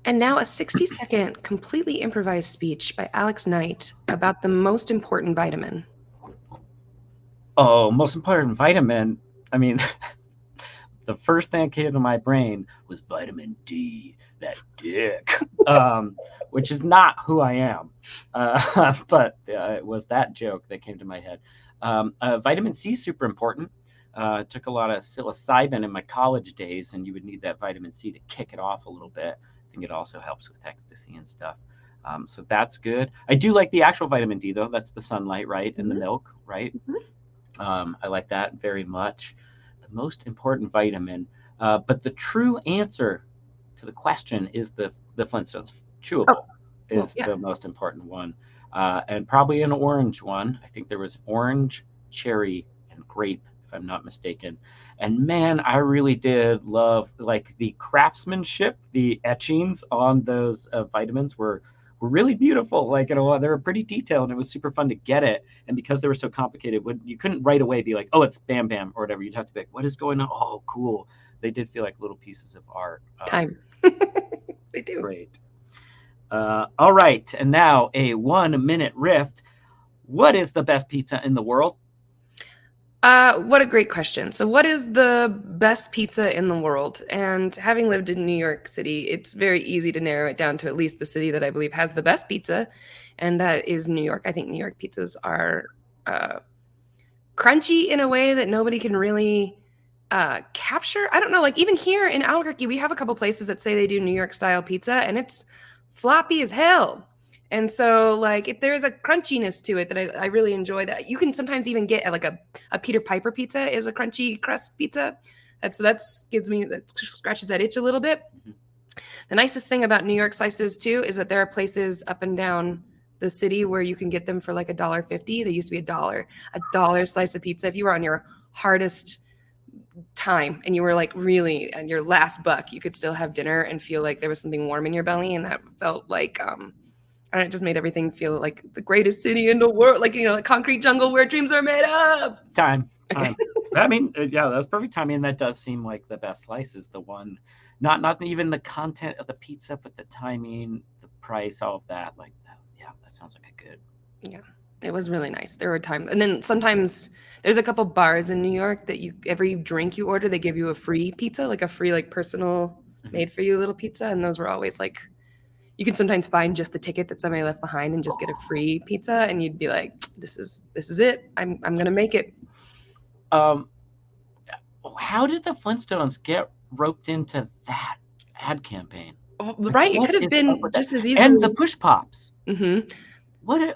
And now a 60-second completely improvised speech by Alex Knight about the most important vitamin. Oh, most important vitamin. I mean, the first thing that came to my brain was vitamin D, that dick, which is not who I am. But it was that joke that came to my head. Vitamin C is super important. I took a lot of psilocybin in my college days, and you would need that vitamin C to kick it off a little bit. I think it also helps with ecstasy and stuff. So that's good. I do like the actual vitamin D, though. That's the sunlight, right? And the milk, right? I like that very much. The most important vitamin, but the true answer to the question is the Flintstones. Chewable is Yeah. the most important one, and probably an orange one. I think there was orange, cherry, and grape, if I'm not mistaken. And man, I really did love like the craftsmanship. The etchings on those vitamins were really beautiful. Like, they were pretty detailed, and it was super fun to get it. And because they were so complicated, you couldn't right away be like, oh, it's Bam Bam or whatever. You'd have to be like, what is going on? Oh, cool. They did feel like little pieces of art. Time. They do. Great. All right. And now a 1 minute rift. What is the best pizza in the world? What a great question. So, what is the best pizza in the world? And having lived in New York City, it's very easy to narrow it down to at least the city that I believe has the best pizza, and that is New York. I think New York pizzas are crunchy in a way that nobody can really capture. I don't know, like even here in Albuquerque, we have a couple places that say they do New York style pizza, and it's floppy as hell. And so, like, there's a crunchiness to it that I really enjoy. That you can sometimes even get like a Peter Piper pizza is a crunchy crust pizza. That scratches that itch a little bit. The nicest thing about New York slices too is that there are places up and down the city where you can get them for like $1.50. They used to be a dollar slice of pizza. If you were on your hardest time and you were like really on your last buck, you could still have dinner and feel like there was something warm in your belly, and that felt like and it just made everything feel like the greatest city in the world, like, the concrete jungle where dreams are made of. Time. Okay. I mean, yeah, that's perfect timing. That does seem like the best slice is the one, not even the content of the pizza, but the timing, the price, all of that. Like, yeah, that sounds like a good. Yeah, it was really nice. There were times, and then sometimes there's a couple bars in New York that every drink you order, they give you a free pizza, like a free, like personal made for you little pizza, and those were always like, you can sometimes find just the ticket that somebody left behind and just get a free pizza, and you'd be like, this is it. I'm gonna make it. How did the Flintstones get roped into that ad campain? Oh, Like, right, it what could have is up been with that? just as easily. And the push pops. Mm-hmm.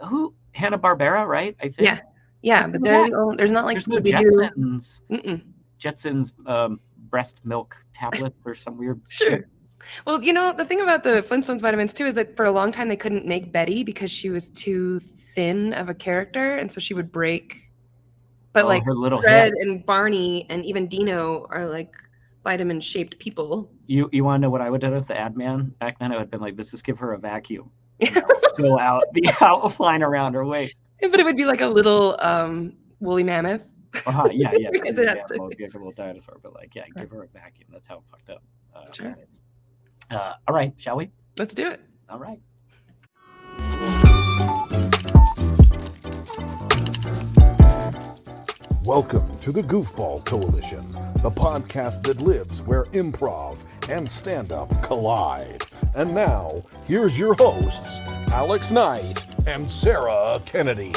Who? Hanna-Barbera, right? I think. Yeah, but there's not like There's no Scooby-Doo. Jetsons. Mm-mm. Jetsons breast milk tablets or some weird Sure. shit. Well, the thing about the Flintstones vitamins too is that for a long time they couldn't make Betty because she was too thin of a character, and so she would break. But Oh, like her little Fred hips. and Barney and even Dino are like vitamin-shaped people. You want to know what I would have done as the ad man back then? I would have been like, "This is give her a vacuum." Fill out the outline around her waist. But it would be like a little woolly mammoth. Yeah. Because it has to. Well, give her a little dinosaur, but like, yeah, give her a vacuum. That's how fucked up. Sure. That is. All right, shall we? Let's do it. All right. Welcome to the Goofball Coalition, the podcast that lives where improv and stand-up collide. And now, here's your hosts, Alex Knight and Sarah Kennedy.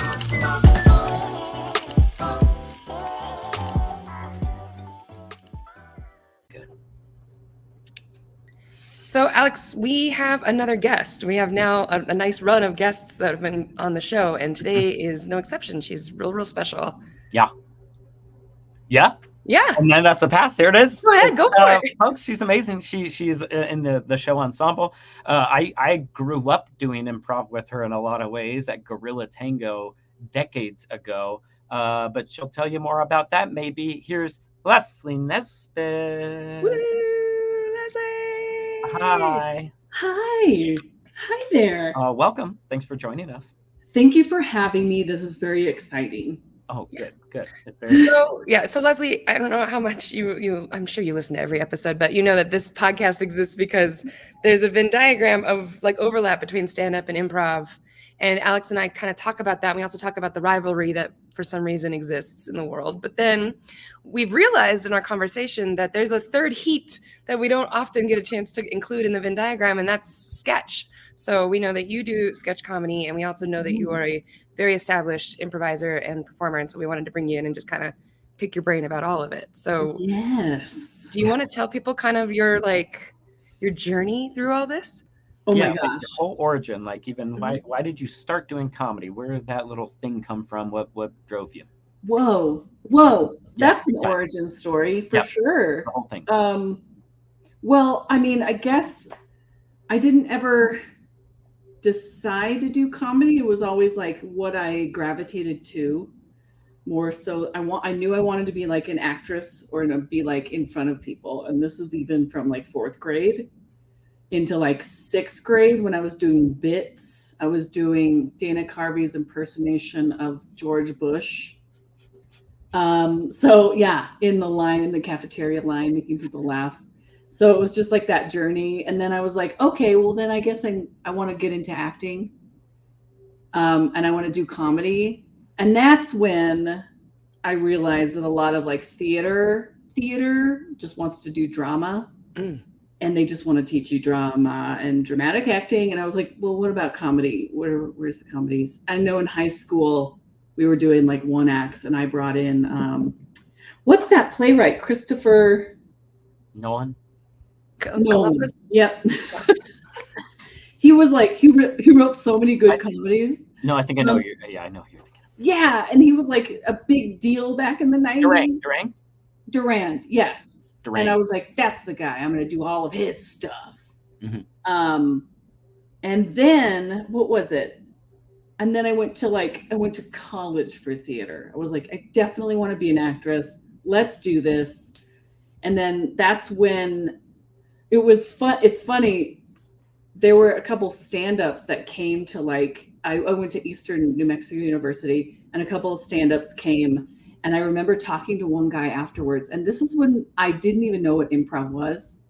So, Alex, we have another guest. We have now a nice run of guests that have been on the show, and today is no exception. She's real special. Yeah. Yeah. And then that's the pass. There it is. Go ahead, go for it. Folks, she's amazing. She's in the show ensemble. I grew up doing improv with her in a lot of ways at Gorilla Tango decades ago. But she'll tell you more about that maybe. Here's Leslie Nesbit. Woo, Leslie! Hi. Hi there. Welcome. Thanks for joining us. Thank you for having me. This is very exciting. Oh, good. It's very So Leslie, I don't know how much I'm sure you listen to every episode, but you know that this podcast exists because there's a Venn diagram of like overlap between stand-up and improv. And Alex and I kind of talk about that. We also talk about the rivalry that for some reason exists in the world. But then we've realized in our conversation that there's a third heat that we don't often get a chance to include in the Venn diagram, and that's sketch. So we know that you do sketch comedy, and we also know that you are a very established improviser and performer. And so we wanted to bring you in and just kind of pick your brain about all of it. So yes. Do you want to tell people kind of your journey through all this? Oh my like gosh. your whole origin, like even Mhm. why did you start doing comedy? Where did that little thing come from? What drove you? Whoa. Yeah, That's an exactly. origin story for Yep. sure. The whole thing. Well, I mean, I guess I didn't ever decide to do comedy. It was always like what I gravitated to more so. I knew I wanted to be like an actress or to be like in front of people. And this is even from like 4th grade into like 6th grade when I was doing bits. I was doing Dana Carvey's impersonation of George Bush. So yeah, in the cafeteria line, making people laugh. So it was just like that journey. And then I was like, okay, well then I guess I want to get into acting. And I want to do comedy. And that's when I realized that a lot of like theater just wants to do drama. Mm. And they just want to teach you drama and dramatic acting. And I was like, well, what about comedy? Where's the comedies? I know in high school we were doing like one acts, and I brought in what's that playwright? Christopher Nolan? Nolan. Yep. He was like he wrote so many good comedies. No, I think I know I know who you're thinking of. Yeah, and he was like a big deal back in the 90s. Durand, yes. Durand. And I was like, that's the guy. I'm going to do all of his stuff. Mm-hmm. And then what was it? And then I went to college for theater. I was like, I definitely want to be an actress. Let's do this. And then that's when it was fun. It's funny. There were a couple stand-ups that came to like, I went to Eastern New Mexico University, and a couple of stand-ups came. And I remember talking to one guy afterwards. And this is when I didn't even know what improv was.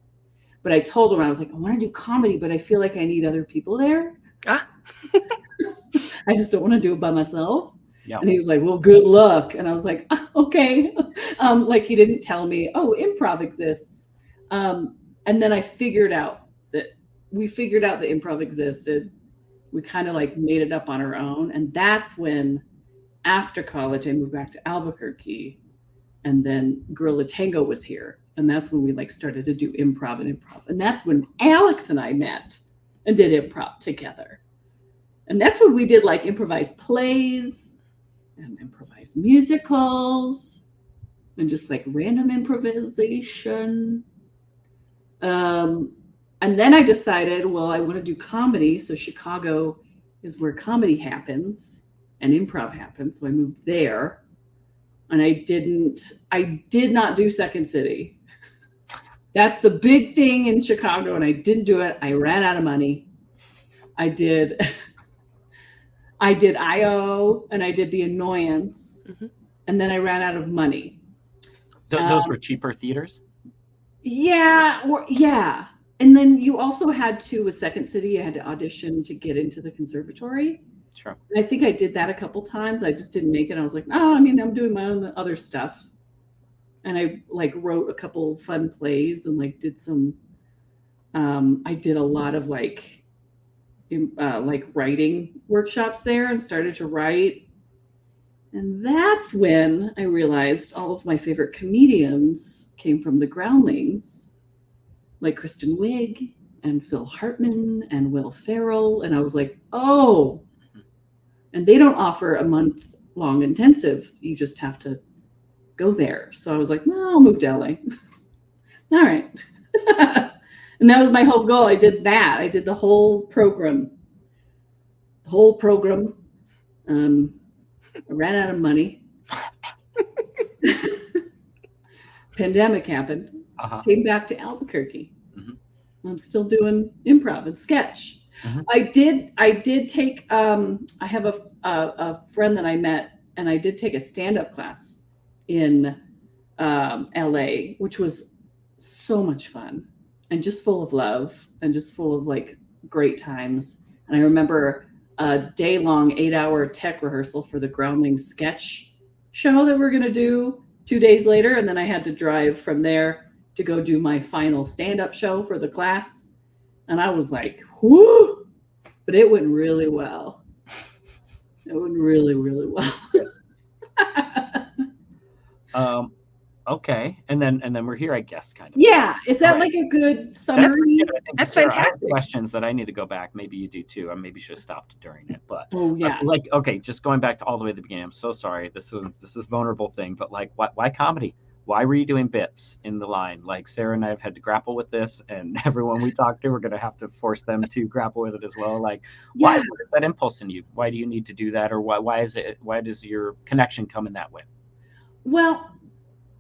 But I told him, I was like, I want to do comedy, but I feel like I need other people there. I just don't want to do it by myself. Yep. And he was like, well, good luck. And I was like, okay. Like he didn't tell me, oh, improv exists. And then we figured out that improv existed. We kind of like made it up on our own. And that's when, after college, I moved back to Albuquerque. And then Gorilla Tango was here. And that's when we like started to do improv. And that's when Alex and I met and did improv together. And that's when we did like improvised plays and improvised musicals and just like random improvisation. And then I decided, well, I want to do comedy. So Chicago is where comedy happens and improv happens. So I moved there. And I did not do Second City. That's the big thing in Chicago. And I didn't do it. I ran out of money. I did IO and I did The Annoyance. Mm-hmm. And then I ran out of money. Those were cheaper theaters? Yeah. And then you also had to, with Second City, you had to audition to get into the conservatory. Sure. And I think I did that a couple times. I just didn't make it. I was like, no, I mean, I'm doing my own other stuff. And I like wrote a couple fun plays and like did some, I did a lot of like writing workshops there and started to write. And that's when I realized all of my favorite comedians came from the Groundlings, like Kristen Wiig and Phil Hartman and Will Ferrell. And I was like, oh, and they don't offer a month-long intensive. You just have to go there. So I was like, no, I'll move to LA. All right. And that was my whole goal. I did that. I did the whole program. I ran out of money. Pandemic happened. Uh-huh. Came back to Albuquerque. Mm-hmm. I'm still doing improv and sketch. Mm-hmm. I did take. I have a friend that I met and I did take a stand-up class in LA, which was so much fun and just full of love and just full of like great times. And I remember a day-long 8-hour tech rehearsal for the Groundling sketch show that we're going to do 2 days later. And then I had to drive from there to go do my final stand-up show for the class. And I was like, whoo, but it went really well. It went really, really well. Okay, and then we're here, I guess, kind of. Yeah, is that Right. like a good summary? That's Sarah, I have fantastic. questions that I need to go back. Maybe you do too. I maybe should have stopped during it, but Oh yeah. like, okay, just going back to all the way to the beginning. I'm so sorry. This is a vulnerable thing, but like, why comedy? Why were you doing bits in the line? Like Sarah and I have had to grapple with this, and everyone we talk to, we're going to have to force them to grapple with it as well. Like, why Yeah. what is that impulse in you? Why do you need to do that, or why does your connection come in that way? Well,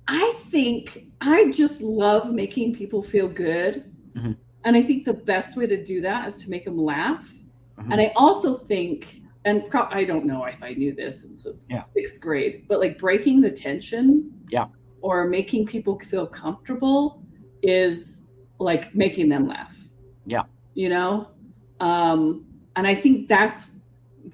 I think I just love making people feel good. Mhm. And I think the best way to do that is to make them laugh. Mhm. And I also think, and I don't know if I knew this since Yeah. 6th grade, but like breaking the tension, Yeah. or making people feel comfortable is like making them laugh. Yeah. You know? And I think that's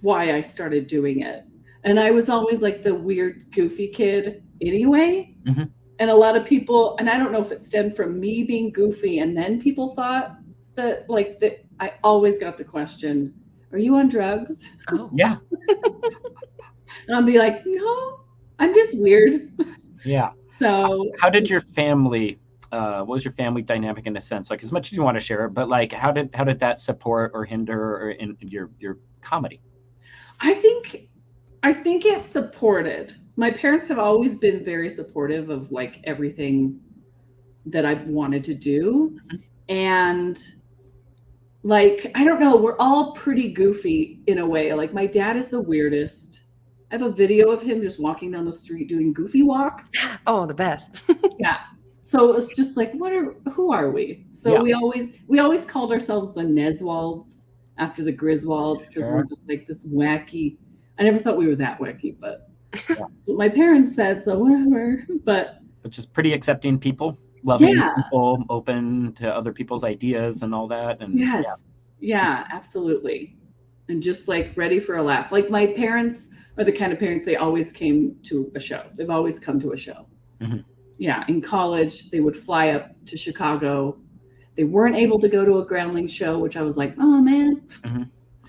why I started doing it. And I was always like the weird, goofy kid anyway. Mhm. And a lot of people, and I don't know if it stemmed from me being goofy, and then people thought that like that I always got the question, "Are you on drugs?" Oh. Yeah. And I'll be like, "No, I'm just weird." Yeah. So How did your family? What was your family dynamic in a sense? Like, as much as you want to share it, but like, how did that support or hinder or in your comedy? I think it supported. My parents have always been very supportive of like everything that I wanted to do. And like, I don't know, we're all pretty goofy in a way. Like my dad is the weirdest. I have a video of him just walking down the street doing goofy walks. Oh, the best. Yeah. So it's just like, who are we? So Yeah. we always called ourselves the Neswalds after the Griswolds, because Sure. we're just like this wacky. I never thought we were that wacky, but Yeah. that's what my parents said, so whatever. But Which is pretty accepting people, loving Yeah. people, open to other people's ideas and all that. And yes, yeah, absolutely. And just like ready for a laugh. Like my parents are the kind of parents, they always came to a show. They've always come to a show. Mhm. Yeah, in college, they would fly up to Chicago. They weren't able to go to a Groundling show, which I was like, oh man,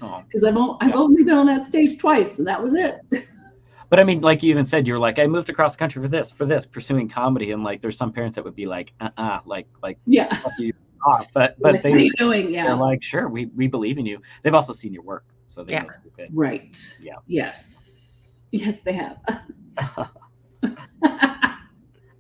Oh. because I've only been on that stage twice, and that was it. But I mean, like you even said, you're like, I moved across the country for this, pursuing comedy, and like, there's some parents that would be like, like Yeah. fuck you off. But Like, what are you doing? they're Yeah. like, sure, we believe in you. They've also seen your work, so they Yeah. know you're good. Right. Yeah. Yes. Yes, they have.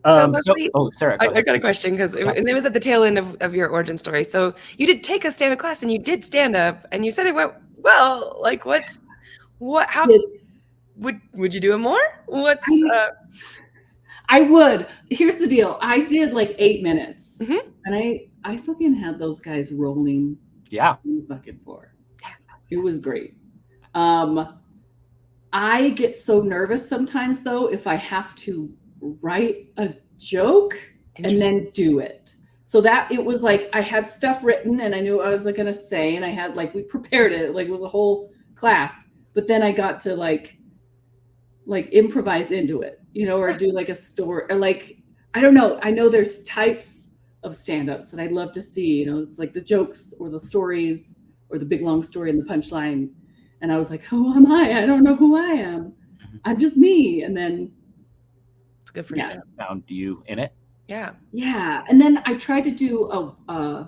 Leslie, Sarah, go I ahead. got a question because it was at the tail end of your origin story. So you did take a stand-up class and you did stand up and you said it went well. Like how Did- would you do it more? I would. Here's the deal. I did like 8 minutes, Mhm. and I fucking had those guys rolling Yeah. on the fucking floor. It was great. I get so nervous sometimes though if I have to write a joke and then do it. So that it was like I had stuff written and I knew what I was like gonna say, and I had like we prepared it, like it was a whole class. But then I got to like improvise into it, or do like a story, or like I don't know. I know there's types of stand-ups that I'd love to see. It's like the jokes or the stories or the big long story and the punchline. And I was like, who am I? I don't know who I am. I'm just me. And then It's good for Yes. stand-up. Found you in it. Yeah. yeah. And then I tried to do an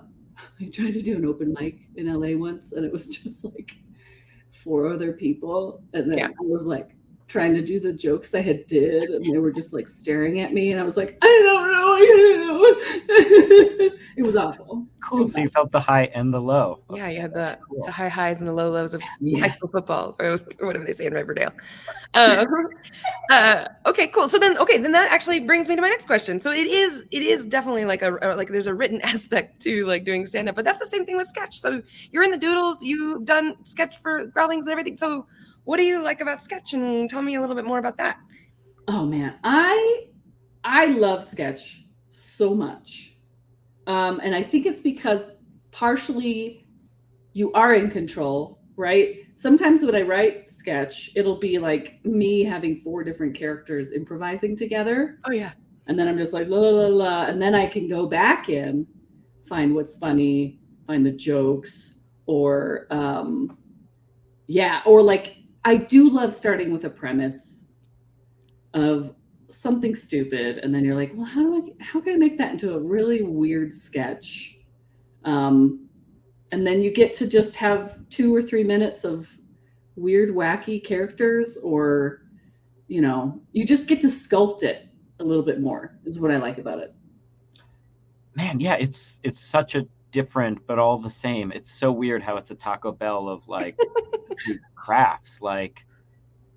open mic in LA once, and it was just like 4 other people. And then Yeah. I was like trying to do the jokes I had did, and they were just like staring at me, and I was like, I don't know what to do. It was awful. Cool. So you felt the high and the low. Yeah, you had the Cool. high highs and the low lows of high Yeah. school football or whatever they say in Riverdale. Okay, cool. So then that actually brings me to my next question. So it is definitely like like there's a written aspect to like doing stand up, but that's the same thing with sketch. So you're in the Doodles, you've done sketch for Growlings and everything. So what do you like about sketch? And tell me a little bit more about that. Oh man, I love sketch so much. And I think it's because partially you are in control, right? Sometimes when I write sketch, it'll be like me having 4 different characters improvising together. Oh yeah. And then I'm just like, la, la, la, la. And then I can go back in, find what's funny, find the jokes, or or like, I do love starting with a premise of something stupid, and then you're like, well, how can I make that into a really weird sketch? And then you get to just have 2 or 3 minutes of weird, wacky characters, or you just get to sculpt it a little bit more, is what I like about it. Man, yeah, it's such a different but all the same. It's so weird how it's a Taco Bell of like two crafts. Like,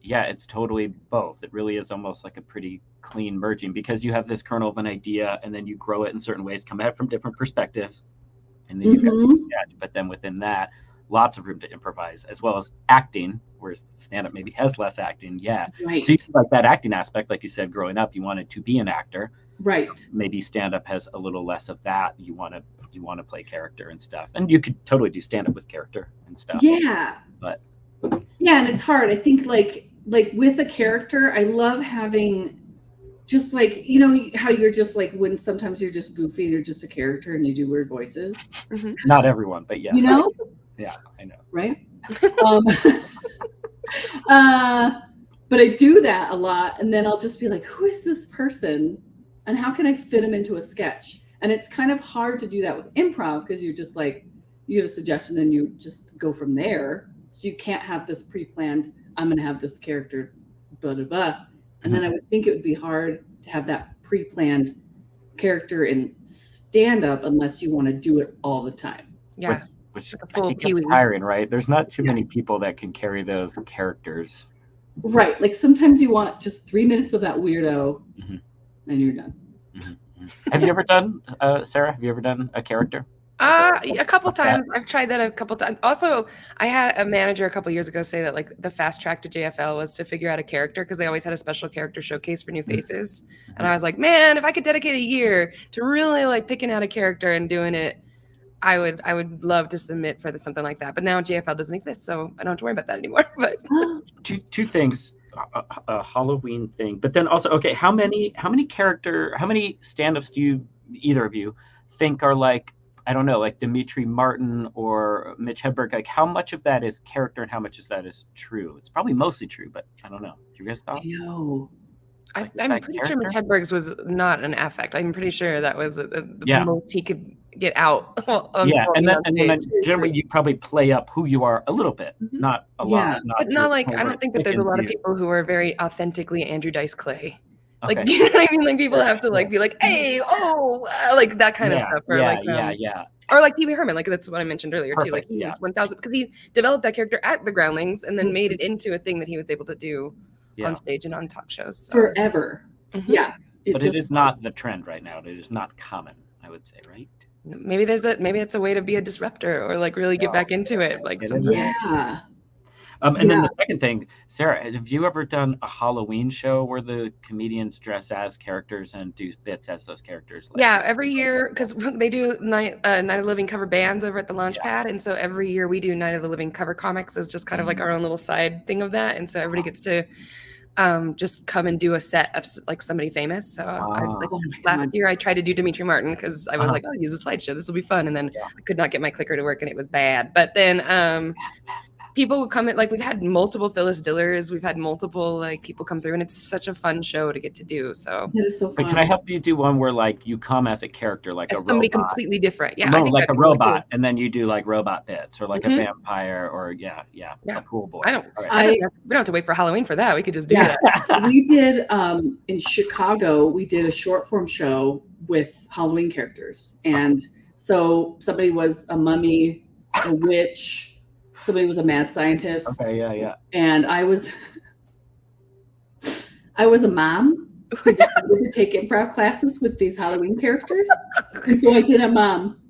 yeah, it's totally both. It really is almost like a pretty clean merging, because you have this kernel of an idea and then you grow it in certain ways, come at it from different perspectives, and then you've got the sketch. But then within that, lots of room to improvise, as well as acting, whereas stand-up maybe has less acting. Yeah. Right. So you like that acting aspect, like you said, growing up, you wanted to be an actor. Right. So maybe stand-up has a little less of that. You want to play character and stuff, and you could totally do stand-up with character and stuff. Yeah. But yeah, and it's hard. I think like with a character, I love having just like, how you're just like, when sometimes you're just goofy and you're just a character and you do weird voices. Mm-hmm. Not everyone, but yes. Yeah, I know. Right. But I do that a lot, and then I'll just be like, who is this person and how can I fit him into a sketch? And it's kind of hard to do that with improv, because you're just like, you get a suggestion and you just go from there. So you can't have this pre-planned, I'm going to have this character, blah, blah, blah. And then I would think it would be hard to have that pre-planned character in stand-up unless you want to do it all the time. Yeah. Which Like a I full think it's Pee-wee. tiring, right? There's not too many people that can carry those characters. Right. Like sometimes you want just 3 minutes of that weirdo, and you're done. Have you ever done, Sarah, have you ever done a character? A couple times. I've tried that a couple times. Also, I had a manager a couple years ago say that like the fast track to JFL was to figure out a character, because they always had a special character showcase for new faces. And I was like, man, if I could dedicate a year to really like picking out a character and doing it, I would love to submit for something like that. But now JFL doesn't exist, so I don't have to worry about that anymore. But Two things, a Halloween thing, but then also, okay, how many stand-ups do you, either of you, think are like, I don't know, like Dimitri Martin or Mitch Hedberg? Like, how much of that is character and how much of that is true? It's probably mostly true, but I don't know. Do you guys know? No. I'm pretty sure Mitch Hedberg's was not an affect. I'm pretty sure that was the most he could get out. And then generally you probably play up who you are a little bit, not a lot. But not like, I don't think that there's a lot of people who are very authentically Andrew Dice Clay. Okay. Like, do you know what I mean? Like, people have to like be like, hey, oh, like that kind of stuff. Or Or like Pee Wee Herman, like that's what I mentioned earlier too. Like he was 1000, because he developed that character at the Groundlings and then made it into a thing that he was able to do on stage and on talk shows. So. Forever. Yeah. But it is not the trend right now. It is not common, I would say, right? Maybe it's a way to be a disruptor or like really get back into it. Like yeah. And then the second thing, Sarah, have you ever done a Halloween show where the comedians dress as characters and do bits as those characters? Like, yeah, every year, because they do Night of the Living cover bands over at the Launchpad, and so every year we do Night of the Living cover comics as just kind of like our own little side thing of that, and so everybody gets to just come and do a set of like somebody famous. So last year I tried to do Dimitri Martin because I was like, oh, use a slideshow, this will be fun, and then I could not get my clicker to work and it was bad. But then people would come in, like we've had multiple Phyllis Dillers, we've had multiple like people come through, and it's such a fun show to get to do. So it is so fun. But can I help you do one where like you come as a character, like as a somebody robot? Completely different? Yeah, No, I think like a really robot, cool. and then you do like robot bits or like a vampire or a cool boy. We don't have to wait for Halloween for that. We could just do that. We did in Chicago. We did a short form show with Halloween characters, and so somebody was a mummy, a witch. Somebody was a mad scientist. Okay, yeah. And I was a mom who decided to take improv classes with these Halloween characters. And so I did a mom.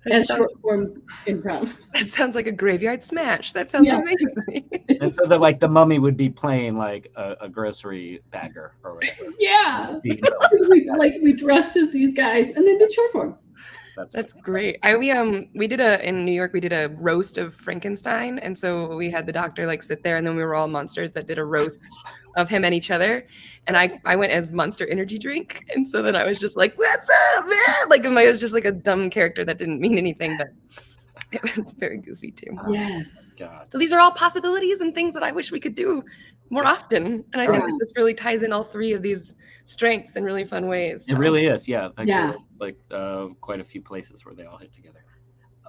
and short form improv. That sounds like a graveyard smash. That sounds amazing. And so that the mummy would be playing like a grocery bagger or whatever. Yeah. we dressed as these guys and then did short form. That's great. We did in New York, we did a roast of Frankenstein. And so we had the doctor like sit there and then we were all monsters that did a roast of him and each other. And I went as Monster Energy Drink. And so then I was just like, what's up, man? Like I was just like a dumb character that didn't mean anything, but it was very goofy too. Yes. God. So these are all possibilities and things that I wish we could do more often. And I think that this really ties in all three of these strengths in really fun ways. So. It really is. Yeah. Yeah. Like quite a few places where they all hit together.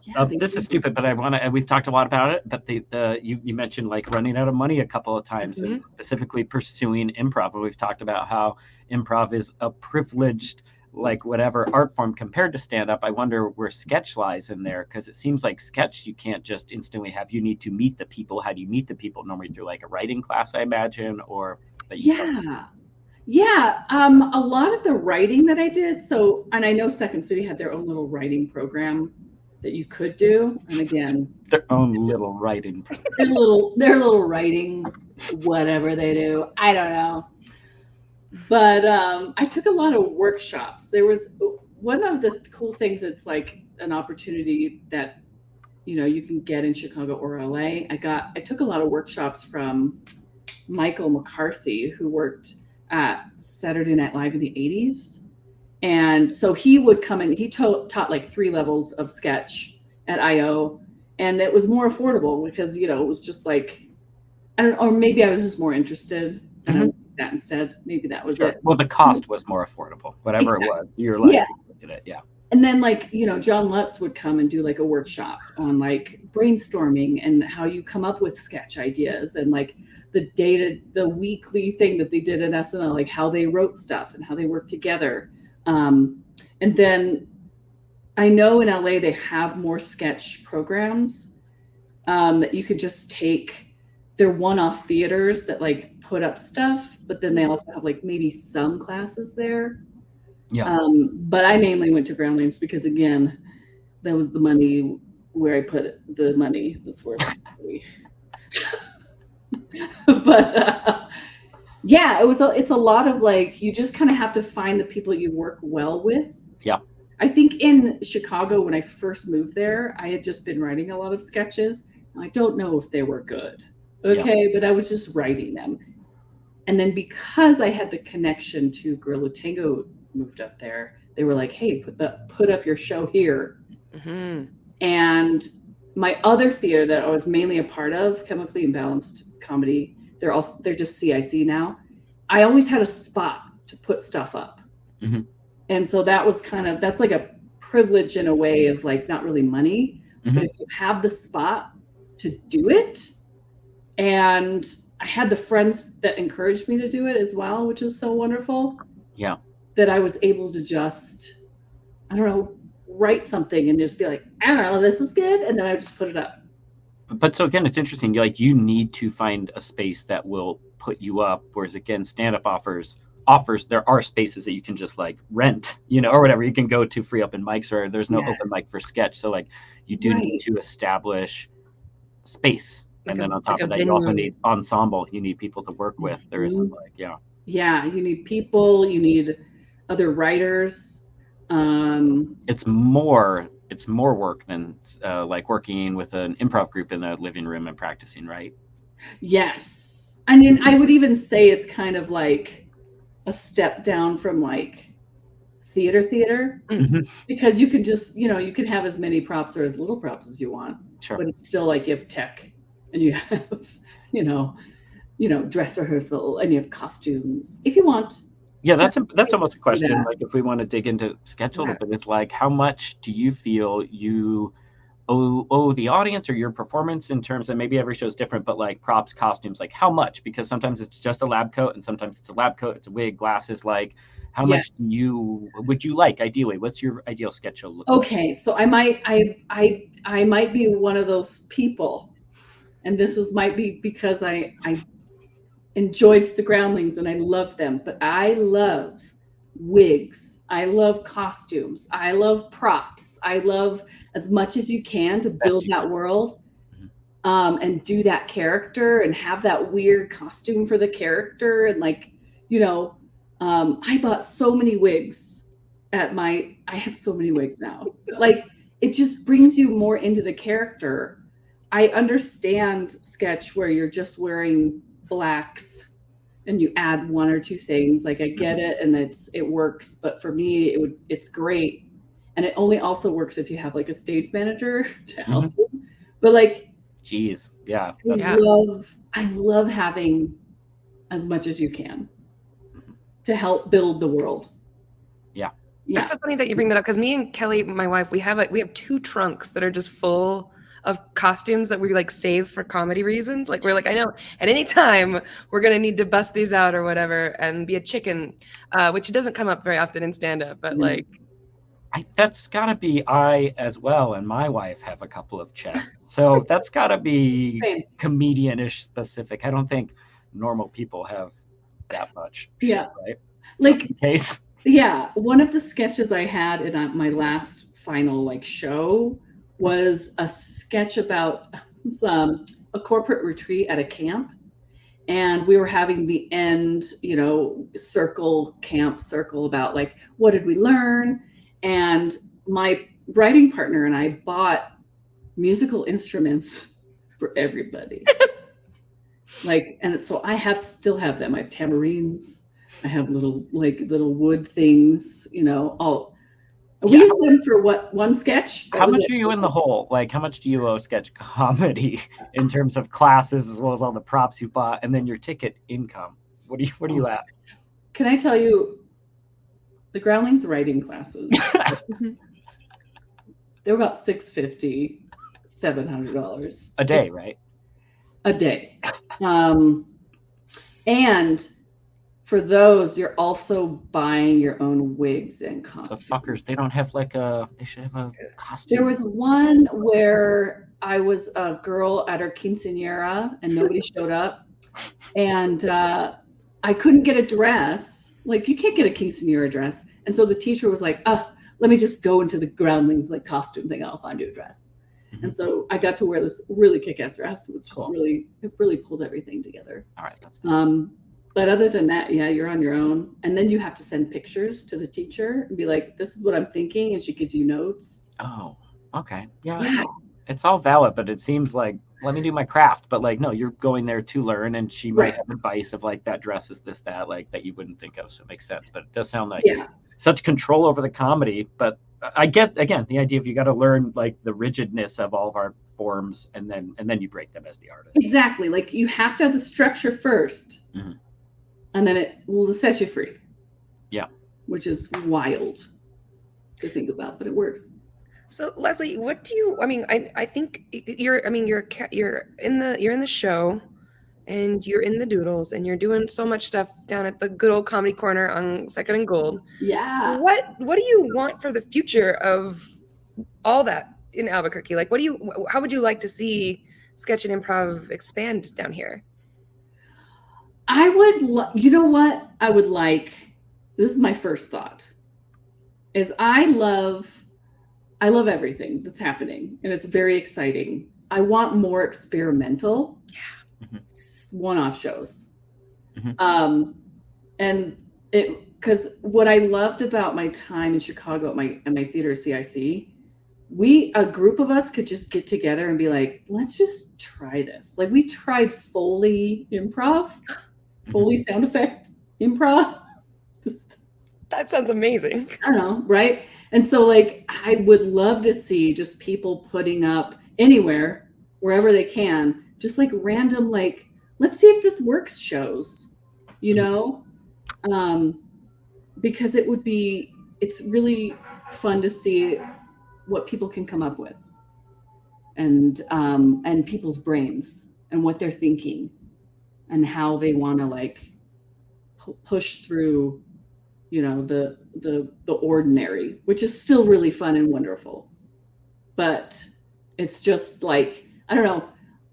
Yeah, This is stupid, but we've talked a lot about it, but you mentioned like running out of money a couple of times and specifically pursuing improv. And we've talked about how improv is a privileged, like whatever art form compared to stand up. I wonder where sketch lies in there, because it seems like sketch you can't just instantly have. You need to meet the people. How do you meet the people? Normally through like a writing class, I imagine, or a lot of the writing that I did. So, and I know Second City had their own little writing program that you could do. And again, their own little writing program. their little writing, whatever they do. I don't know. But I took a lot of workshops. There was one of the cool things that's like an opportunity that, you can get in Chicago or LA. I took a lot of workshops from Michael McCarthy, who worked at Saturday Night Live in the 80s. And so he would come in, he taught like 3 levels of sketch at IO. And it was more affordable because, it was just like, I don't know, or maybe I was just more interested. That instead, maybe that was it. Well, the cost was more affordable, whatever it was. You're like, look at it, And then like, John Lutz would come and do like a workshop on like brainstorming and how you come up with sketch ideas and like the weekly thing that they did at SNL, like how they wrote stuff and how they worked together. And then I know in LA, they have more sketch programs that you could just take. They're one-off theaters that like put up stuff, but then they also have like maybe some classes there. Yeah. But I mainly went to Groundlings because again, that was the money where I put the money. That's where but it's a lot of like, you just kind of have to find the people you work well with. Yeah. I think in Chicago, when I first moved there, I had just been writing a lot of sketches. I don't know if they were good. Okay. But I was just writing them. And then because I had the connection to Gorilla Tango moved up there, they were like, hey, put up your show here. And my other theater that I was mainly a part of, Chemically Imbalanced Comedy, they're just CIC now. I always had a spot to put stuff up. And so that was that's like a privilege in a way of like not really money, but if you have the spot to do it. And I had the friends that encouraged me to do it as well, which is so wonderful. Yeah. That I was able to just, I don't know, write something and just be like, I don't know, this is good. And then I just put it up. But so again, it's interesting. Like you need to find a space that will put you up. Whereas again, stand-up offers, there are spaces that you can just like rent, or whatever. You can go to free open mics, or there's no open mic for sketch. So like you do need to establish space. And then on top of that, you also need ensemble. You need people to work with. There isn't like, Yeah, you need people. You need other writers. It's more work than like working with an improv group in a living room and practicing, right? Yes. I mean, I would even say it's kind of like a step down from like theater, because you can just, you can have as many props or as little props as you want. Sure. But it's still like you have tech and you have, dress rehearsal and you have costumes if you want. Yeah, that's almost a question. Like if we want to dig into sketch a little bit, it's like, how much do you feel you owe the audience or your performance in terms of, maybe every show is different, but like props, costumes, like how much? Because sometimes it's just a lab coat and sometimes it's a lab coat, it's a wig, glasses. Like how much would you like ideally? What's your ideal sketch show look like? Okay, so I might be one of those people, and might be because I enjoyed the Groundlings and I love them, but I love wigs. I love costumes. I love props. I love as much as you can to build that world, Mhm. and do that character and have that weird costume for the character. And like, I bought so many wigs I have so many wigs now. Like, it just brings you more into the character. I understand sketch where you're just wearing blacks and you add one or two things. Like, I get it, and it works. But for me, it's great, and it only also works if you have like a stage manager to help you. But like, Jeez, yeah. I love having as much as you can to help build the world. Yeah. It's so funny that you bring that up, because me and Kelly, my wife, we have 2 trunks that are just full of costumes that we like save for comedy reasons. Like, we're like, I know at any time we're gonna need to bust these out or whatever and be a chicken, which doesn't come up very often in stand-up, but like, that's gotta be I as well, and my wife have a couple of chests, so that's gotta be comedian-ish specific. I don't think normal people have that much shit, right? Like, case. Yeah, one of the sketches I had in my last final like show was a sketch about a corporate retreat at a camp, and we were having the end, camp circle about like, what did we learn? And my writing partner and I bought musical instruments for everybody. And so still have them. I have tambourines. I have little wood things, we use them for one sketch. How much are you in the hole? Like, how much do you owe sketch comedy in terms of classes, as well as all the props you bought, and then your ticket income? What are you at? Can I tell you, the Groundlings writing classes, they're about $650, $700 a day, right? A day. And for those, you're also buying your own wigs and costumes. The fuckers, they don't have they should have a costume. There was one where I was a girl at her quinceañera and nobody showed up. And I couldn't get a dress. Like, you can't get a quinceañera dress. And so the teacher was like, let me just go into the Groundlings like costume thing. I'll find you a dress. And so I got to wear this really kick-ass dress, which really pulled everything together. All right, that's nice. But other than that, yeah, you're on your own. And then you have to send pictures to the teacher and be like, this is what I'm thinking. And she gives you notes. Oh, okay. Yeah. It's all valid, but it seems like, let me do my craft. But like, no, you're going there to learn, and she might have advice of like, that dress is this, that, like, that you wouldn't think of. So it makes sense. But it does sound like such control over the comedy. But I get, again, the idea of you got to learn like the rigidness of all of our forms, and then you break them as the artist. Exactly. Like, you have to have the structure first. Mm-hmm. And then it will set you free. Yeah. Which is wild to think about, but it works. So Leslie, what do you? I mean, I think you're in the show, and you're in the Doodles, and you're doing so much stuff down at the good old Comedy Corner on Second and Gold. Yeah. What do you want for the future of all that in Albuquerque? Like, how would you like to see sketch and improv expand down here? I would, you know what I would like, this is my first thought, is I love everything that's happening, and it's very exciting. I want more experimental one-off shows. Mm-hmm. And because what I loved about my time in Chicago at my theater CIC, a group of us could just get together and be like, let's just try this. Like, we tried Foley improv. Foley sound effect improv. That sounds amazing. I don't know, right? And so like, I would love to see just people putting up anywhere, wherever they can, just like random, like, let's see if this works shows, because it's really fun to see what people can come up with, and people's brains and what they're thinking, and how they want to like push through, the ordinary, which is still really fun and wonderful. But it's just like, I don't know,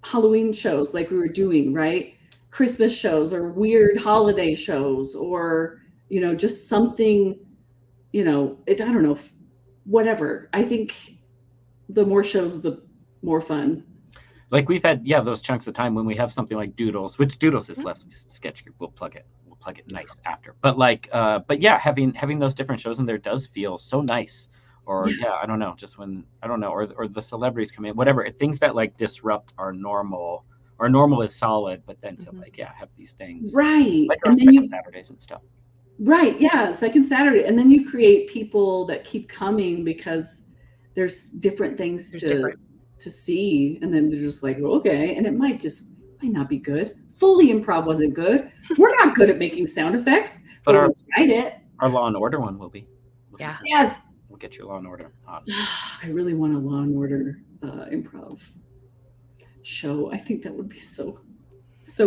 Halloween shows like we were doing, right? Christmas shows or weird holiday shows, or, just something, I don't know, whatever. I think the more shows, the more fun. Like we've had, those chunks of time when we have something like Doodles, which Doodles is Leslie's sketch group. We'll plug it nice after. But having those different shows in there does feel so nice. Or I don't know, just when or the celebrities come in, whatever, things that like disrupt our normal. Our normal is solid, but then to have these things, right? Like and then Saturdays and stuff. Right, yeah, second Saturday, and then you create people that keep coming because there's different things to see, and then they're just like, okay, and it might not be good. Fully improv wasn't good. We're not good at making sound effects, but we tried it. Our Law and Order one will be. Yes. We'll get your Law and Order. I really want a Law and Order improv show. I think that would be so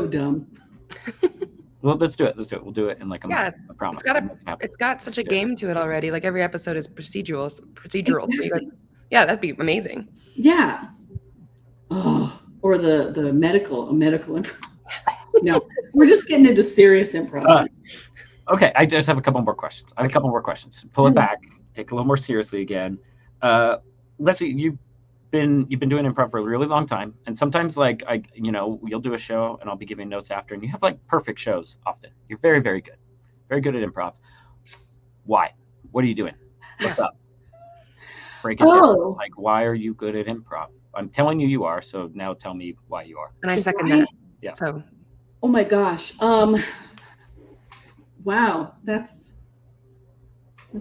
dumb. Well, let's do it. We'll do it in like a month. I promise. It's got such a game to it already. Like every episode is procedural. Exactly. That'd be amazing. Yeah. Oh, or the medical improv. No, we're just getting into serious improv. Okay, I just have a couple more questions. Pull it back. Take a little more seriously again. Leslie, you've been doing improv for a really long time, and sometimes you'll do a show and I'll be giving notes after, and you have like perfect shows often. You're very, very good at improv. Why? What are you doing? What's up? Break it down. Like, why are you good at improv? I'm telling you are, so now tell me why you are. And I second that. Yeah. So oh my gosh. Wow, that's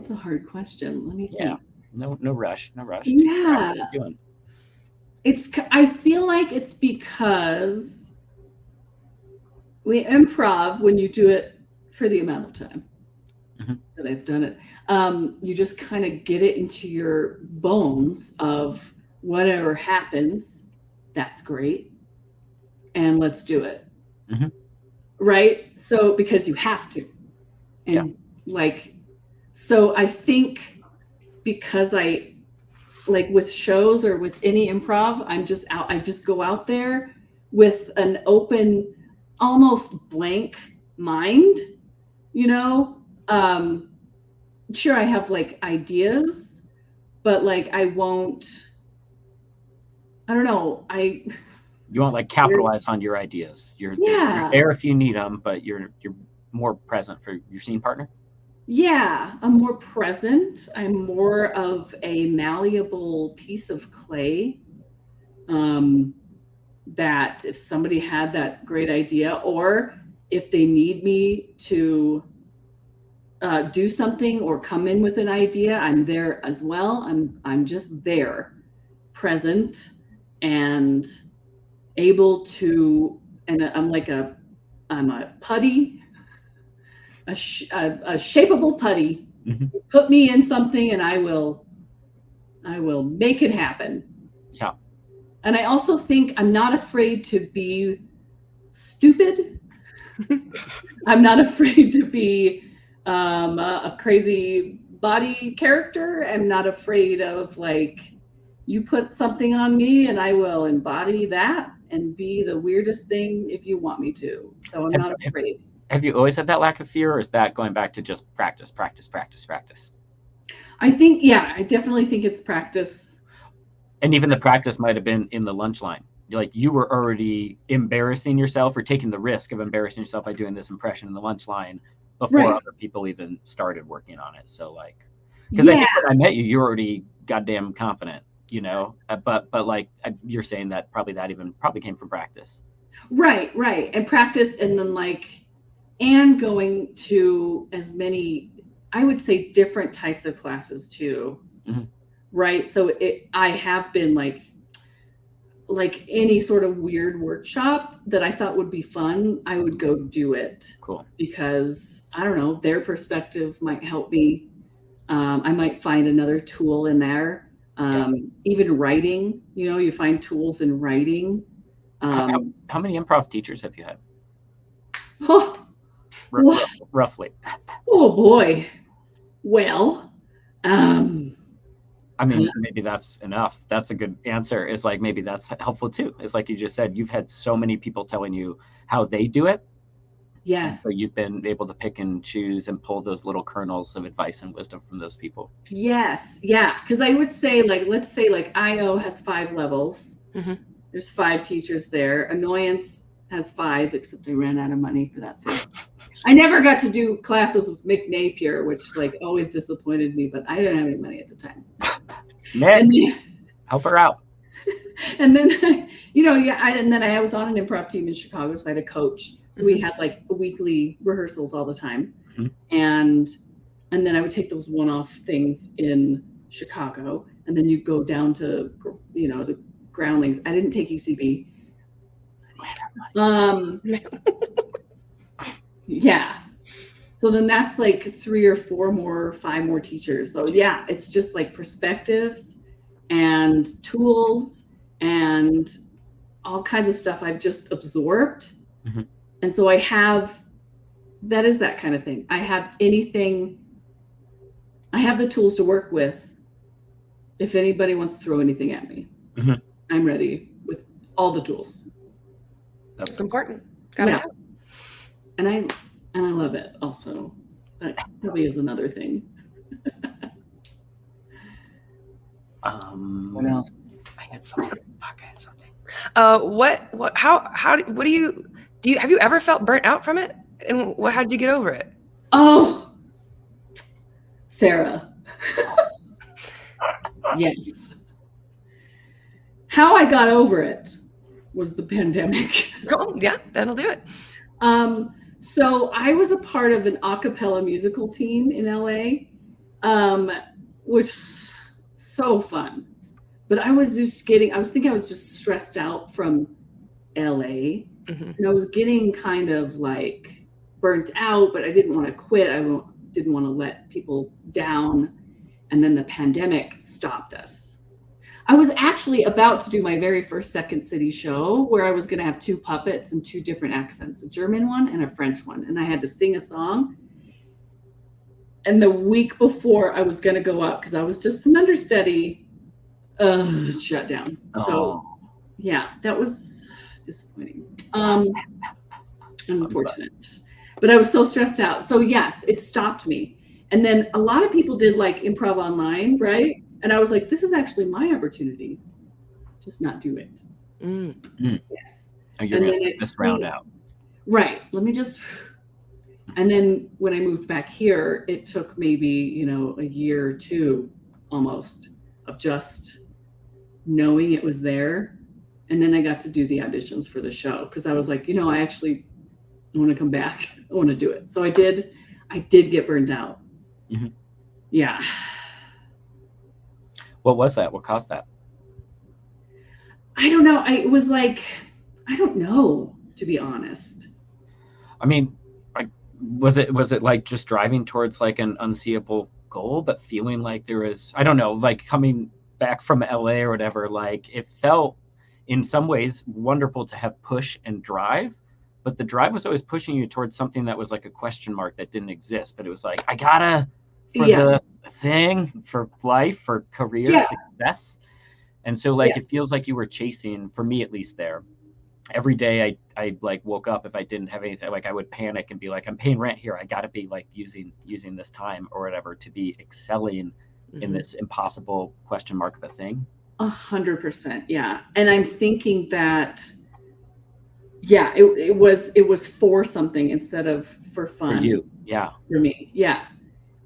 a hard question. Let me think. No rush. Yeah. I feel like it's because we improv when you do it for the amount of time that I've done it. You just kind of get it into your bones of whatever happens, that's great. And let's do it. Mm-hmm. Right? So because you have to. And so I think because I like with shows or with any improv, I just go out there with an open, almost blank mind, sure I have like ideas, but like I don't know. You won't like capitalize on your ideas. You're there if you need them, but you're more present for your scene partner. Yeah, I'm more present. I'm more of a malleable piece of clay. That if somebody had that great idea, or if they need me to do something or come in with an idea, I'm there as well. I'm just there, present, and able to. And I'm a putty. A shapeable putty. Mm-hmm. Put me in something and I will make it happen. Yeah. And I also think I'm not afraid to be stupid. I'm not afraid to be a crazy body character. I'm not afraid of you put something on me and I will embody that and be the weirdest thing if you want me to. So I'm not afraid. Have you always had that lack of fear, or is that going back to just practice? I think, I definitely think it's practice. And even the practice might have been in the lunch line. You were already embarrassing yourself or taking the risk of embarrassing yourself by doing this impression in the lunch line before other people even started working on it. So because I think when I met you, you were already goddamn confident, but you're saying that probably came from practice. Right. And practice, and then and going to as many, I would say, different types of classes too. Mm-hmm. Right. So I have been like any sort of weird workshop that I thought would be fun, I would go do it. Cool. Because I don't know, their perspective might help me. I might find another tool in there. Even writing, you find tools in writing. How many improv teachers have you had? Roughly. Oh boy. Well, I mean, maybe that's enough. That's a good answer. It's maybe that's helpful too. It's like you just said, you've had so many people telling you how they do it Yes. So you've been able to pick and choose and pull those little kernels of advice and wisdom from those people. Yes. Yeah. Because I would say, like, let's say like IO has 5 levels. Mhm. There's 5 teachers there. Annoyance has 5, except I ran out of money for that 5th. I never got to do classes with Mick Napier, which like always disappointed me, but I didn't have any money at the time. Nick, help her out. And then, you know, and then I was on an improv team in Chicago, so I had a coach. So we had like weekly rehearsals all the time. Mhm. And then I would take those one-off things in Chicago, and then you go down to, you know, the Groundlings. I didn't take UCB. Yeah. So then that's like 3 or 4 more, 5 more teachers. So yeah, it's just like perspectives and tools and all kinds of stuff I've just absorbed. Mm-hmm. And so that is that kind of thing. I have the tools to work with. If anybody wants to throw anything at me, mm-hmm. I'm ready with all the tools. That's important. Gotta have. And I love it also. That probably is another thing. What else? I had something. Have you ever felt burnt out from it? And how did you get over it? Oh, Sarah. Yes. How I got over it was the pandemic. Oh, yeah, that'll do it. So I was a part of an a cappella musical team in LA, which was so fun. But I was just stressed out from LA. Mm-hmm. And I was getting kind of like burnt out, but I didn't want to quit. I didn't want to let people down. And then the pandemic stopped us. I was actually about to do my very first Second City show where I was going to have 2 puppets and 2 different accents, a German one and a French one. And I had to sing a song. And the week before I was going to go up, because I was just an understudy, shut down. So yeah, that was disappointing. Unfortunate. But I was so stressed out. So yes, it stopped me. And then a lot of people did like improv online, right? And I was like, this is actually my opportunity. Just not do it. Yes. Oh, you're going to take this round out. Right. And then when I moved back here, it took maybe, you know, a year or 2 almost of just knowing it was there. And then I got to do the auditions for the show because I was like, you know, I want to come back. I want to do it. So I did get burned out. Mm-hmm. Yeah. What was that? What caused that? I don't know. It was like, I don't know, to be honest. I mean, was it like just driving towards like an unseeable goal, but feeling like there was, I don't know, like coming back from LA or whatever, like it felt in some ways wonderful to have push and drive, but the drive was always pushing you towards something that was like a question mark that didn't exist. But it was like, I gotta, for the thing, for life, for career success. And so like, it feels like you were chasing, for me at least there, every day I like woke up, if I didn't have anything, like I would panic and be like, I'm paying rent here. I got to be like using this time or whatever to be excelling in this impossible question mark of a thing. 100%. Yeah. And I'm thinking that, it was for something instead of for fun. For you. Yeah. For me. Yeah.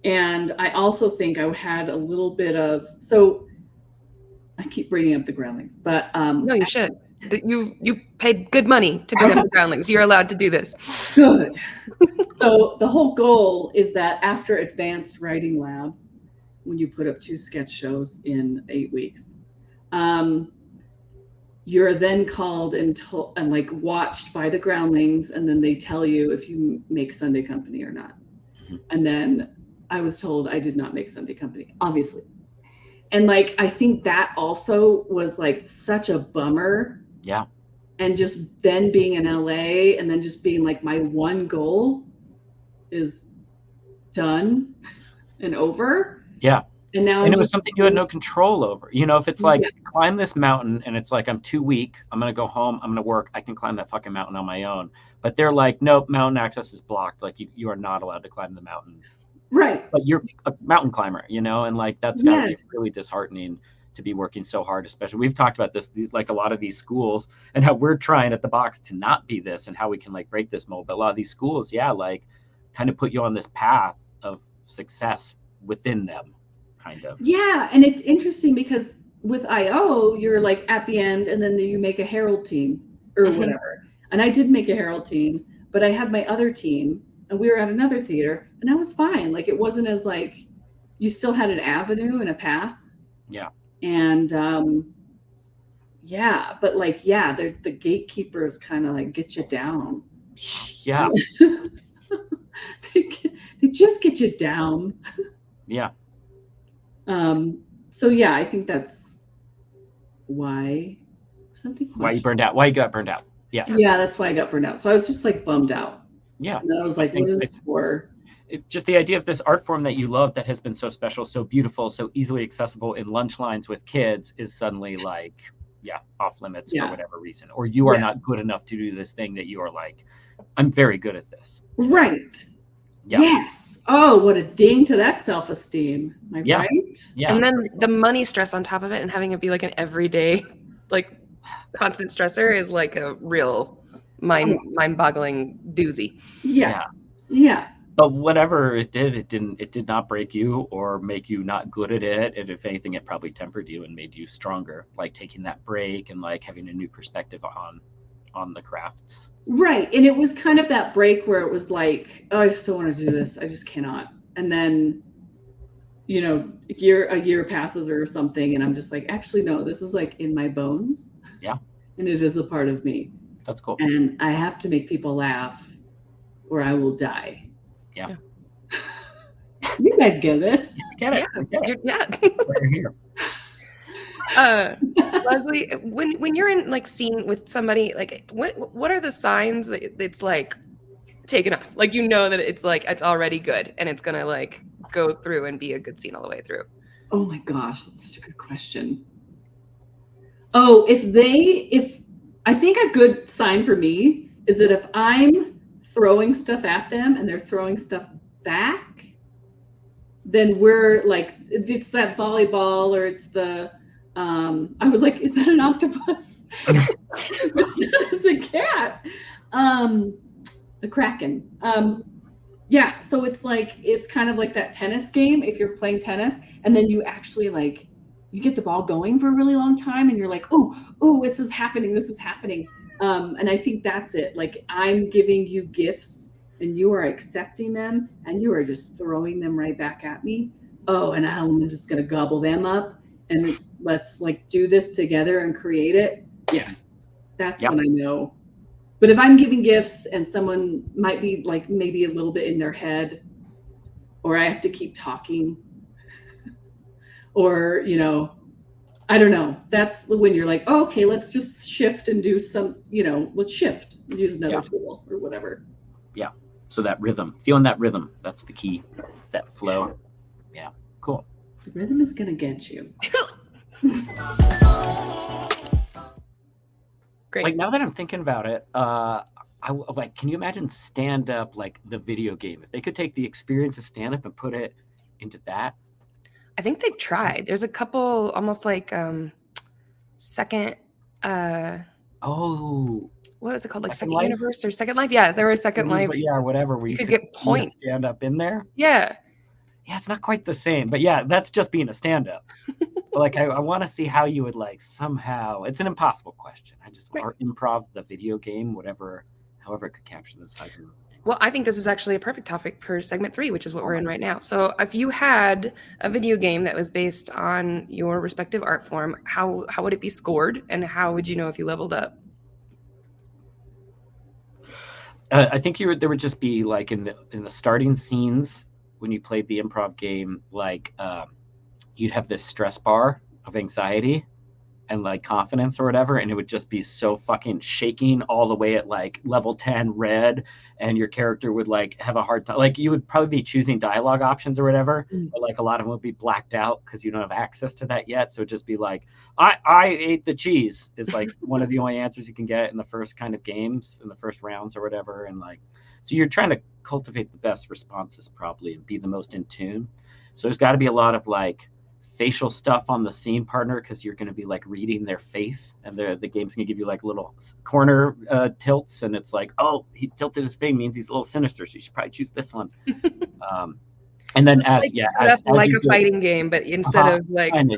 And I also think I had a little bit of, so I keep bringing up the Groundlings, but no, you should. You paid good money to bring up the Groundlings. You're allowed to do this. Good. So the whole goal is that after advanced writing lab, when you put up 2 sketch shows in 8 weeks, you're then called and like watched by the Groundlings, and then they tell you if you make Sunday Company or not. And then I was told I did not make Sunday Company, obviously. And like, I think that also was like such a bummer. Yeah. And just then being in LA and then just being like, my one goal is done and over. Yeah. And now And I'm it was just something you had no control over. You know, if it's like, Yeah. climb this mountain and it's like, I'm too weak, I'm going to go home, I'm going to work, I can climb that fucking mountain on my own. But they're like, nope, mountain access is blocked. Like, you are not allowed to climb the mountain. right. But you're a mountain climber, you know, and like, that's got to be Yes. really disheartening to be working so hard, especially. We've talked about this, like a lot of these schools, and how we're trying at the box to not be this and how we can like break this mold. But a lot of these schools, yeah, like kind of put you on this path of success within them, kind of. Yeah, and it's interesting because with IO, you're like at the end, and then you make a Herald team or Mhm. whatever. And I did make a Herald team, but I had my other team, and we were at another theater, and I was fine. Like it wasn't as like you still had an avenue and a path. Yeah. And yeah, but like the gatekeepers kind of like get you down. Yeah. They just get you down. Yeah. So yeah, I think that's why something. Why you burned out? Why you got burned out? Yeah. Yeah, that's why I got burned out. So I was just like bummed out. Yeah. And then I was like, what is this for? Just the idea of this art form that you love, that has been so special, so beautiful, so easily accessible in lunch lines with kids, is suddenly like, off limits for whatever reason. Or you are not good enough to do this thing that you are like, I'm very good at this. Right. Yeah. Yes. Oh, what a ding to that self-esteem. Am I right? Yeah. And then the money stress on top of it, and having it be like an everyday, like constant stressor, is like a real mind-boggling doozy. Yeah. Yeah. But whatever it did, it did not break you or make you not good at it. And if anything, it probably tempered you and made you stronger, like taking that break and like having a new perspective on the crafts. Right. And it was kind of that break where it was like, oh, I just don't want to do this. I just cannot. And then, you know, a year passes or something, and I'm just like, actually, no, this is like in my bones. Yeah. And it is a part of me. That's cool. And I have to make people laugh or I will die. Yeah. You guys get it. I get it. I get it. Yeah. We're here. Leslie, when you're in like scene with somebody, like what are the signs that it's like taken off? Like, you know that it's like it's already good and it's gonna like go through and be a good scene all the way through. Oh my gosh, that's such a good question. Oh, if I think a good sign for me is that if I'm throwing stuff at them and they're throwing stuff back, then we're like, it's that volleyball, or it's the I was like, is that an octopus? It's a cat. The Kraken. Yeah, so it's like, it's kind of like that tennis game if you're playing tennis, and then you actually like, you get the ball going for a really long time and you're like, oh, this is happening. And I think that's it. Like, I'm giving you gifts and you are accepting them and you are just throwing them right back at me. Oh, and I'm just going to gobble them up, and let's like do this together and create it. Yes. That's when I know. But if I'm giving gifts and someone might be like maybe a little bit in their head, or I have to keep talking, or, you know, I don't know. That's when you're like, oh, okay, let's just shift and do some, you know, let's shift, use another tool or whatever. Yeah. So that rhythm, feeling that rhythm, that's the key. That flow. Yeah. Cool. The rhythm is going to get you. Great. Like, now that I'm thinking about it, can you imagine stand up, like the video game? If they could take the experience of stand up and put it into that. I think they've tried. There's a couple almost like second what is it called? Like Second Life? Universe or Second Life? Yeah, there was Second Life. Yeah, or whatever. Where you could get points. Stand up in there. Yeah. Yeah, it's not quite the same, but yeah, that's just being a stand-up. Like, I want to see how you would like somehow. It's an impossible question. Or improv the video game, however it could capture the size of the thing. Well, I think this is actually a perfect topic for segment 3, which is what we're in right now. So if you had a video game that was based on your respective art form, how would it be scored, and how would you know if you leveled up? I think there would just be like in the starting scenes when you played the improv game, like you'd have this stress bar of anxiety, and like confidence or whatever, and it would just be so fucking shaking all the way at like level 10 red, and your character would like have a hard time. Like you would probably be choosing dialogue options or whatever, but like a lot of them would be blacked out because you don't have access to that yet. So it'd just be like, I ate the cheese is like one of the only answers you can get in the first kind of games, in the first rounds or whatever. And like, so you're trying to cultivate the best responses probably and be the most in tune. So there's got to be a lot of like facial stuff on the scene partner, because you're going to be like reading their face, and the game's going to give you like little corner tilts, and it's like, oh, he tilted his thing, means he's a little sinister, so you should probably choose this one. And then as like a fighting game, but instead of like and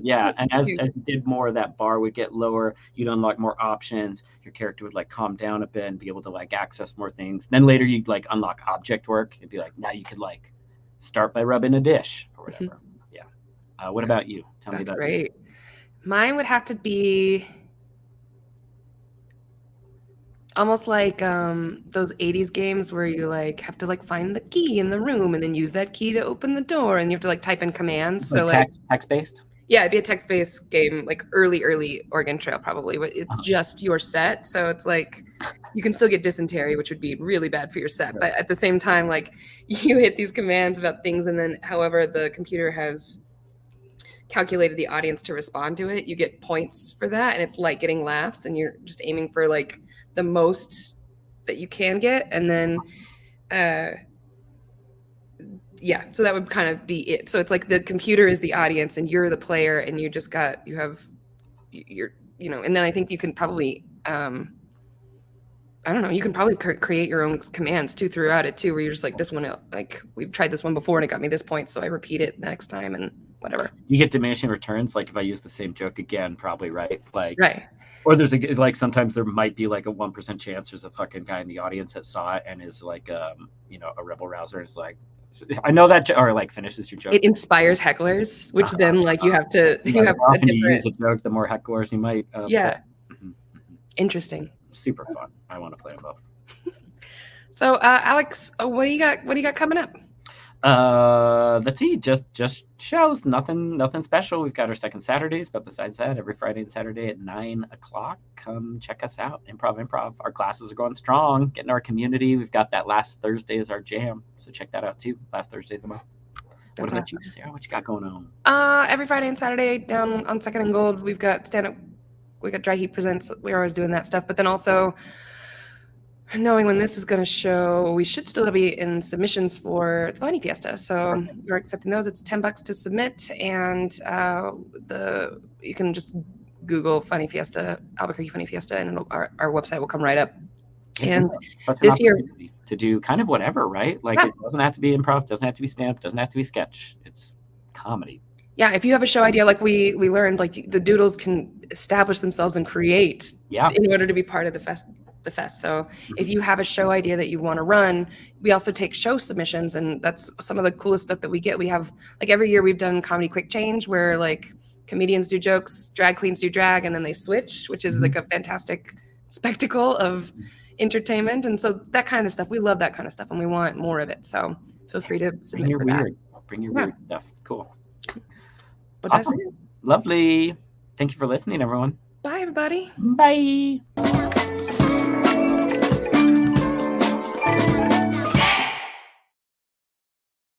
as you did more, that bar would get lower, you'd unlock more options, your character would like calm down a bit and be able to like access more things. Then later you'd like unlock object work. It'd be like, now you could like start by rubbing a dish or whatever. What about you? Tell me about great. Mine would have to be almost like those 80s games where you like have to like find the key in the room and then use that key to open the door, and you have to like type in commands. So like text-based? Yeah, it'd be a text-based game, like early Oregon Trail probably, but it's just your set. So it's like you can still get dysentery, which would be really bad for your set. But at the same time, like you hit these commands about things, and then however the computer has calculated the audience to respond to it, you get points for that, and it's like getting laughs, and you're just aiming for like the most that you can get, and then so that would kind of be it. So it's like the computer is the audience and you're the player, and you have and then I think you can probably you can probably create your own commands too throughout it too, where you're just like, this one, like we've tried this one before and it got me this point, so I repeat it next time and whatever. You get diminishing returns, like if I use the same joke again, probably, right? Like, right. Or there's like sometimes there might be like a 1% chance there's a fucking guy in the audience that saw it and is like a rebel rouser, and is like, I know that, or like finishes your joke. It inspires hecklers, which then like you have to you use a joke, the more hecklers you might Interesting. Super fun. I want to play them both. So Alex, what do you got coming up? Let's see, just shows, nothing special. We've got our second Saturdays, but besides that, every Friday and Saturday at 9:00, come check us out. Improv. Our classes are going strong, getting our community. We've got that last Thursday as our jam, so check that out too. Last Thursday of the month. What about you, Sarah? What you got going on? Every Friday and Saturday down on Second and Gold, we've got stand-up. We got Dry Heat Presents. We're always doing that stuff, but then also, knowing when this is going to show, we should still be in submissions for the Funny Fiesta. So we're accepting those. It's $10 to submit, and you can just Google Funny Fiesta, Albuquerque Funny Fiesta, and our website will come right up. And this year, to do kind of whatever, right? Like it doesn't have to be improv, doesn't have to be stand-up, doesn't have to be sketch. It's comedy. Yeah, if you have a show idea, like we learned, like the Doodles can establish themselves and create in order to be part of the fest. So if you have a show idea that you want to run, we also take show submissions, and that's some of the coolest stuff that we get. We have, like, every year we've done Comedy Quick Change, where like comedians do jokes, drag queens do drag, and then they switch, which is like a fantastic spectacle of entertainment. And so that kind of stuff, we love that kind of stuff, and we want more of it. So feel free to submit for that. Bring your weird stuff. Cool. But awesome. That's it. Lovely. Thank you for listening, everyone. Bye, everybody. Bye.